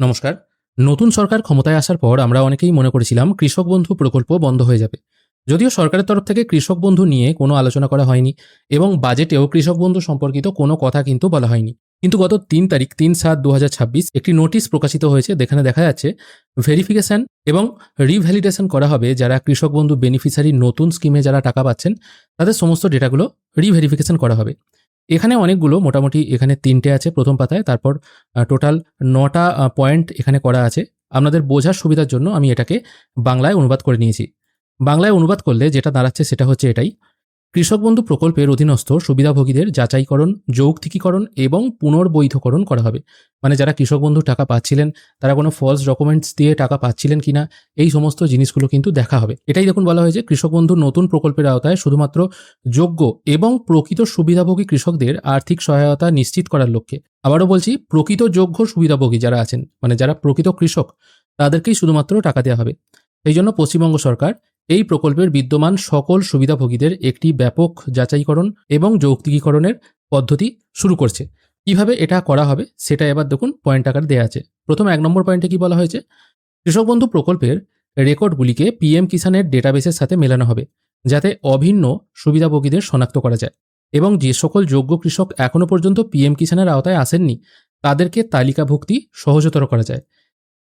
নমস্কার। নতুন সরকার ক্ষমতায় আসার পর আমরা অনেকেই মনে করেছিলাম কৃষক বন্ধু প্রকল্প বন্ধ হয়ে যাবে। যদিও সরকারের তরফ থেকে কৃষক বন্ধু নিয়ে কোনো আলোচনা করা হয়নি এবং বাজেটেও কৃষক বন্ধু সম্পর্কিত কোনো কথা কিন্তু বলা হয়নি। কিন্তু গত ৩ তারিখ ৩/৭/২০২৬ একটি নোটিশ প্রকাশিত হয়েছে, যেখানে দেখা যাচ্ছে ভেরিফিকেশন এবং রিভ্যালিডেশন করা হবে যারা কৃষক বন্ধু বেনিফিশিয়ারি নতুন স্কিমে যারা টাকা পাচ্ছেন, তাদের সমস্ত ডেটাগুলো রিভেরিফিকেশন করা হবে। এখানে অনেকগুলো, মোটামুটি এখানে ৩টে আছে প্রথম পাতায়, তারপর টোটাল ৯টা পয়েন্ট এখানে করা আছে। আপনাদের বোঝার সুবিধার জন্য আমি এটাকে বাংলায় অনুবাদ করে নিয়েছি। বাংলায় অনুবাদ করলে যেটা দাঁড়াচ্ছে সেটা হচ্ছে এটাই: কৃষক বন্ধু প্রকল্পের অধীনস্থ সুবিধাভোগীদের যাচাইকরণ, যৌক্তিকীকরণ এবং পুনর্বৈধকরণ করা হবে। মানে যারা কৃষক বন্ধু টাকা পাচ্ছিলেন, তারা কোনো ফলস ডকুমেন্টস দিয়ে টাকা পাচ্ছিলেন কিনা, এই সমস্ত জিনিসগুলো কিন্তু দেখা হবে। এটাই দেখুন বলা হয়েছে, কৃষক বন্ধু নতুন প্রকল্পের আওতায় শুধুমাত্র যোগ্য এবং প্রকৃত সুবিধাভোগী কৃষকদের আর্থিক সহায়তা নিশ্চিত করার লক্ষ্যে। আবারও বলছি, প্রকৃত যোগ্য সুবিধাভোগী যারা আছেন, মানে যারা প্রকৃত কৃষক, তাদেরকেই শুধুমাত্র টাকা দেওয়া হবে। সেই জন্য পশ্চিমবঙ্গ সরকার এই প্রকল্পের বিদ্যমান সকল সুবিধাভোগীদের একটি ব্যাপক যাচাইকরণ এবং যৌক্তিকীকরণের পদ্ধতি শুরু করছে। কিভাবে এটা করা হবে সেটা এবার দেখুন পয়েন্ট আকারে দেওয়া আছে। প্রথম ১ নম্বর পয়েন্টে কি বলা হয়েছে: কৃষক বন্ধু প্রকল্পের রেকর্ডগুলিকে পিএম কিষানের ডেটাবেসের সাথে মেলানো হবে, যাতে অভিন্ন সুবিধাভোগীদের শনাক্ত করা যায় এবং যে সকল যোগ্য কৃষক এখনও পর্যন্ত পিএম কিষানের আওতায় আসেননি, তাদেরকে তালিকাভুক্তি সহজতর করা যায়।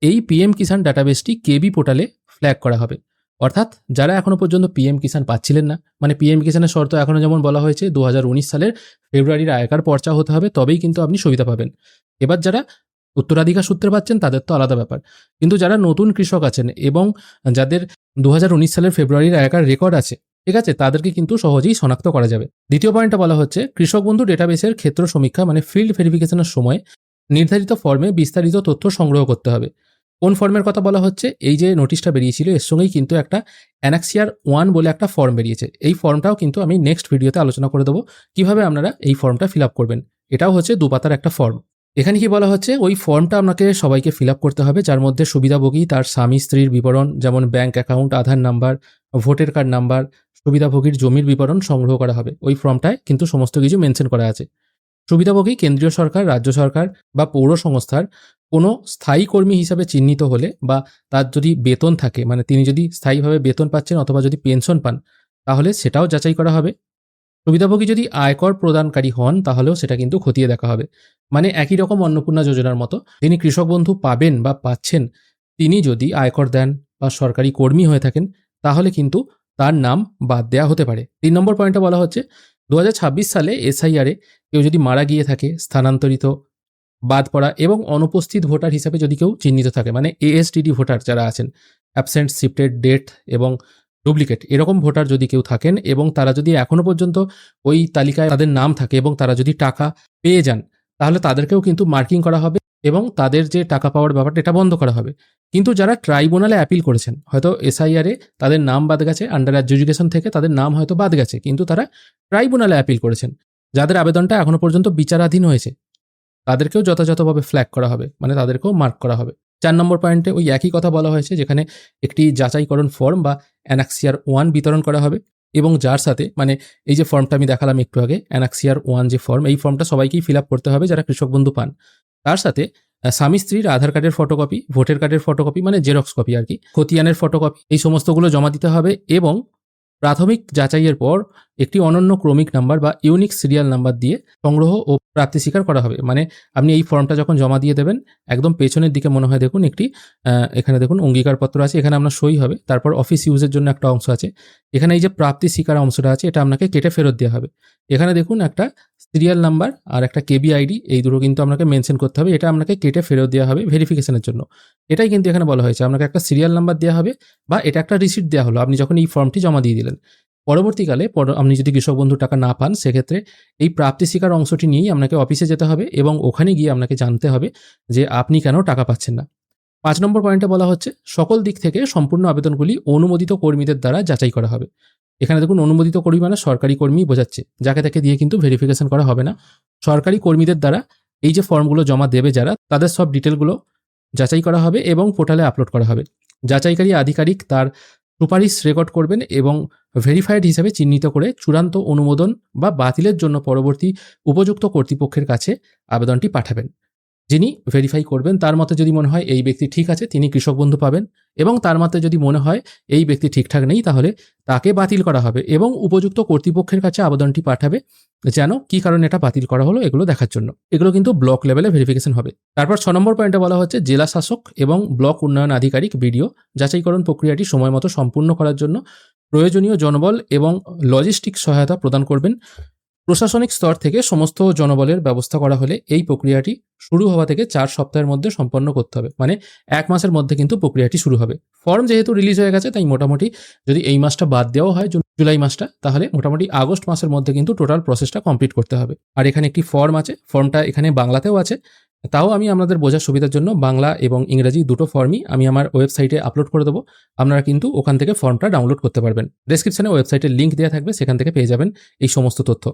এই পিএম কিষান ডাটাবেসটি কেবি পোর্টালে ফ্ল্যাগ করা হবে। অর্থাৎ যারা এখনো পর্যন্ত পিএম কিষান পাচ্ছিলেন না, মানে পিএম কিষানের শর্ত এখনো যেমন বলা হয়েছে 2019 সালের ফেব্রুয়ারির আয়কার পর্চা হতে হবে, তবেই কিন্তু আপনি সুবিধা পাবেন। এবার যারা উত্তরাধিকার সূত্রে পাচ্ছেন তাদের তো আলাদা ব্যাপার, কিন্তু যারা নতুন কৃষক আছেন এবং যাদের 2019 সালের ফেব্রুয়ারির আয়কার রেকর্ড আছে, ঠিক আছে, তাদেরকে কিন্তু সহজেই শনাক্ত করা যাবে। দ্বিতীয় পয়েন্টে বলা হচ্ছে, কৃষক বন্ধু ডেটাবেসের ক্ষেত্র সমীক্ষা মানে ফিল্ড ভেরিফিকেশনের সময় নির্ধারিত ফর্মে বিস্তারিত তথ্য সংগ্রহ করতে হবে। কোন ফর্মের কথা বলা হচ্ছে? এই যে নোটিশটা বেরিয়েছিল, এর সঙ্গেই কিন্তু একটা অ্যানাক্সিয়ার 1 বলে একটা ফর্ম বেরিয়েছে। এই ফর্মটাও কিন্তু আমি নেক্সট ভিডিওতে আলোচনা করে দেবো কিভাবে আপনারা এই ফর্মটা ফিল আপ করবেন। এটাও হচ্ছে ২ পাতার একটা ফর্ম। এখানে কি বলা হচ্ছে, ওই ফর্মটা আপনাকে সবাইকে ফিল আপ করতে হবে, যার মধ্যে সুবিধাভোগী তার স্বামী স্ত্রীর বিবরণ, যেমন ব্যাংক অ্যাকাউন্ট, আধার নাম্বার, ভোটার কার্ড নাম্বার, সুবিধাভোগীর জমির বিবরণ সংগ্রহ করা হবে। ওই ফর্মটায় কিন্তু সমস্ত কিছু মেনশন করা আছে। সুবিধাভোগী কেন্দ্রীয় সরকার, রাজ্য সরকার বা পৌর সংস্থার কোনো স্থায়ী কর্মী হিসাবে চিহ্নিত হলে, বা তার যদি বেতন থাকে, মানে তিনি যদি স্থায়ীভাবে বেতন পাচ্ছেন অথবা যদি পেনশন পান, তাহলে সেটাও যাচাই করা হবে। সুবিধাভোগী যদি আয়কর প্রদানকারী হন, তাহলেও সেটা কিন্তু খতিয়ে দেখা হবে। মানে একই রকম অন্নপূর্ণা যোজনার মতো, যিনি কৃষক বন্ধু পাবেন বা পাচ্ছেন, তিনি যদি আয়কর দেন বা সরকারি কর্মী হয়ে থাকেন, তাহলে কিন্তু তার নাম বাদ দেওয়া হতে পারে। ৩ নম্বর পয়েন্টে বলা হচ্ছে, ২০২৬ সালে এসআইআরে কেউ যদি মারা গিয়ে থাকে, স্থানান্তরিত, বাদ পড়া এবং অনুপস্থিত ভোটার হিসাবে যদি কেউ চিহ্নিত থাকে, মানে এএসটিডি ভোটার যারা আছেন, অ্যাবসেন্ট, শিফটেড, ডেথ এবং ডুপ্লিকেট, এরকম ভোটার যদি কেউ থাকেন এবং তারা যদি এখনো পর্যন্ত ওই তালিকায় তাদের নাম থাকে এবং তারা যদি টাকা পেয়ে যান, তাহলে তাদেরকেও কিন্তু মার্কিং করা হবে এবং তাদের যে টাকা পাওয়ার ব্যাপারটা এটা বন্ধ করা হবে। কিন্তু যারা ট্রাইব্যুনালে অ্যাপিল করেছেন, হয়তো এসআইআরে তাদের নাম বাদ গেছে, আন্ডার অ্যাডজুডিকেশন থেকে তাদের নাম হয়তো বাদ গেছে, কিন্তু তারা ট্রাইব্যুনালে অ্যাপিল করেছেন, যাদের আবেদনটা এখনো পর্যন্ত বিচারাধীন হয়েছে, তাদেরকেও যথাযথভাবে ফ্ল্যাগ করা হবে, মানে তাদেরকেও মার্ক করা হবে। ৪ নম্বর পয়েন্টে ওই একই কথা বলা হয়েছে, যেখানে একটি যাচাইকরণ ফর্ম বা অ্যানাক্সিয়ার 1 বিতরণ করা হবে এবং যার সাথে, মানে এই যে ফর্মটা আমি দেখালাম একটু আগে, অ্যানাক্সিয়ার 1 যে ফর্ম, এই ফর্মটা সবাইকেই ফিল আপ করতে হবে যারা কৃষক বন্ধু পান। তার সাথে স্বামী স্ত্রীর আধার কার্ডের ফটোকপি, ভোটার কার্ডের ফটোকপি, মানে জেরক্স কপি আর কি, খতিয়ানের ফটোকপি, এই সমস্তগুলো জমা দিতে হবে এবং প্রাথমিক যাচাইয়ের পর একটি অনন্য ক্রমিক নাম্বার বা ইউনিক সিরিয়াল নাম্বার দিয়ে সংগ্রহ ও প্রাপ্তি স্বীকার করা হবে। মানে আপনি এই ফর্মটা যখন জমা দিয়ে দেবেন, একদম পেছনের দিকে মনে হয় দেখুন একটি এখানে দেখুন অঙ্গীকারপত্র আছে, এখানে আপনার সই হবে, তারপর অফিস ইউজের জন্য একটা অংশ আছে, এখানে এই যে প্রাপ্তি স্বীকার অংশটা আছে, এটা আপনাকে কেটে ফেরত দেওয়া হবে। এখানে দেখুন একটা সিরিয়াল নাম্বার আর একটা কেবি আইডি, এই দুটো কিন্তু আপনাকে মেনশন করতে হবে, এটা আপনাকে কেটে ফেরত দেওয়া হবে ভেরিফিকেশনের জন্য। এটাই কিন্তু এখানে বলা হয়েছে, আপনাকে একটা সিরিয়াল নাম্বার দেওয়া হবে বা এটা একটা রিসিট দেওয়া হলো আপনি যখন এই ফর্মটি জমা দিয়ে দিলেন। পরবর্তীকালে আপনি যদি কৃষক বন্ধু টাকা না পান, সেক্ষেত্রে এই প্রাপ্তি স্বীকার অংশটি নিয়েই আপনাকে অফিসে যেতে হবে এবং ওখানে গিয়ে আপনাকে জানতে হবে যে আপনি কেন টাকা পাচ্ছেন না। ৫ নম্বর পয়েন্টে বলা হচ্ছে, সকল দিক থেকে সম্পূর্ণ আবেদনগুলি অনুমোদিত কর্মীদের দ্বারা যাচাই করা হবে। এখানে দেখুন অনুমোদিত কর্মী মানে সরকারি কর্মী বোঝাচ্ছে, যাকে তাকে দিয়ে কিন্তু ভেরিফিকেশন করা হবে না। সরকারি কর্মীদের দ্বারা এই যে ফর্মগুলো জমা দেবে যারা, তাদের সব ডিটেলগুলো যাচাই করা হবে এবং পোর্টালে আপলোড করা হবে। যাচাইকারী আধিকারিক তার সুপারিশ রেকর্ড করবেন এবং ভেরিফাইড হিসেবে চিহ্নিত করে চূড়ান্ত অনুমোদন বা বাতিলের জন্য পরবর্তী উপযুক্ত কর্তৃপক্ষের কাছে আবেদনটি পাঠাবেন। যিনি ভেরিফাই করবেন তার মতে যদি মনে হয় এই ব্যক্তি ঠিক আছে, তিনি কৃষক বন্ধু পাবেন, এবং তার মতে যদি মনে হয় এই ব্যক্তি ঠিকঠাক নেই, তাহলে তাকে বাতিল করা হবে এবং উপযুক্ত কর্তৃপক্ষের কাছে আবেদনটি পাঠাবে যেন কি কারণে এটা বাতিল করা হলো এগুলো দেখার জন্য। এগুলো কিন্তু ব্লক লেভেলে ভেরিফিকেশন হবে। তারপর 6 নম্বর পয়েন্টে বলা হচ্ছে জেলা শাসক এবং ব্লক উন্নয়ন আধিকারিক বিডিও যাচাইকরণ প্রক্রিয়াটি সময় মতো সম্পূর্ণ করার জন্য প্রয়োজনীয় জনবল এবং লজিস্টিক সহায়তা প্রদান করবেন। প্রশাসনিক স্তর থেকে সমস্ত জনবলের ব্যবস্থা করা হলে এই প্রক্রিয়াটি শুরু হওয়া থেকে 4 সপ্তাহের মধ্যে সম্পন্ন করতে হবে, মানে 1 মাসের মধ্যে কিন্তু প্রক্রিয়াটি শুরু হবে। ফর্ম যেহেতু রিলিজ হয়ে গেছে, তাই মোটামুটি যদি এই মাসটা বাদ দেওয়া হয় জুলাই মাসটা, তাহলে মোটামুটি আগস্ট মাসের মধ্যে কিন্তু টোটাল প্রসেসটা কমপ্লিট করতে হবে। আর এখানে একটি ফর্ম আছে, ফর্মটা এখানে বাংলাতেও আছে, তাও আমি আপনাদের বোঝার সুবিধার জন্য বাংলা এবং ইংরেজি দুটো ফর্মই আমি আমার ওয়েবসাইটে আপলোড করে দেবো। আপনারা কিন্তু ওখান থেকে ফর্মটা ডাউনলোড করতে পারবেন। ডেসক্রিপশনে ওয়েবসাইটের লিঙ্ক দেওয়া থাকবে, সেখান থেকে পেয়ে যাবেন এই সমস্ত তথ্য।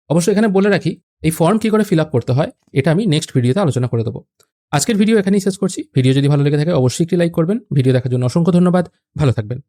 অবশ্যই এখানে বলে রাখি এই ফর্ম কী করে ফিল আপ করতে হয় এটা আমি নেক্সট ভিডিওতে আলোচনা করে দেবো। আজকের ভিডিও এখানেই শেষ করছি। ভিডিও যদি ভালো লেগে থাকে অবশ্যই একটি লাইক করবেন। ভিডিও দেখার জন্য অসংখ্য ধন্যবাদ। ভালো থাকবেন।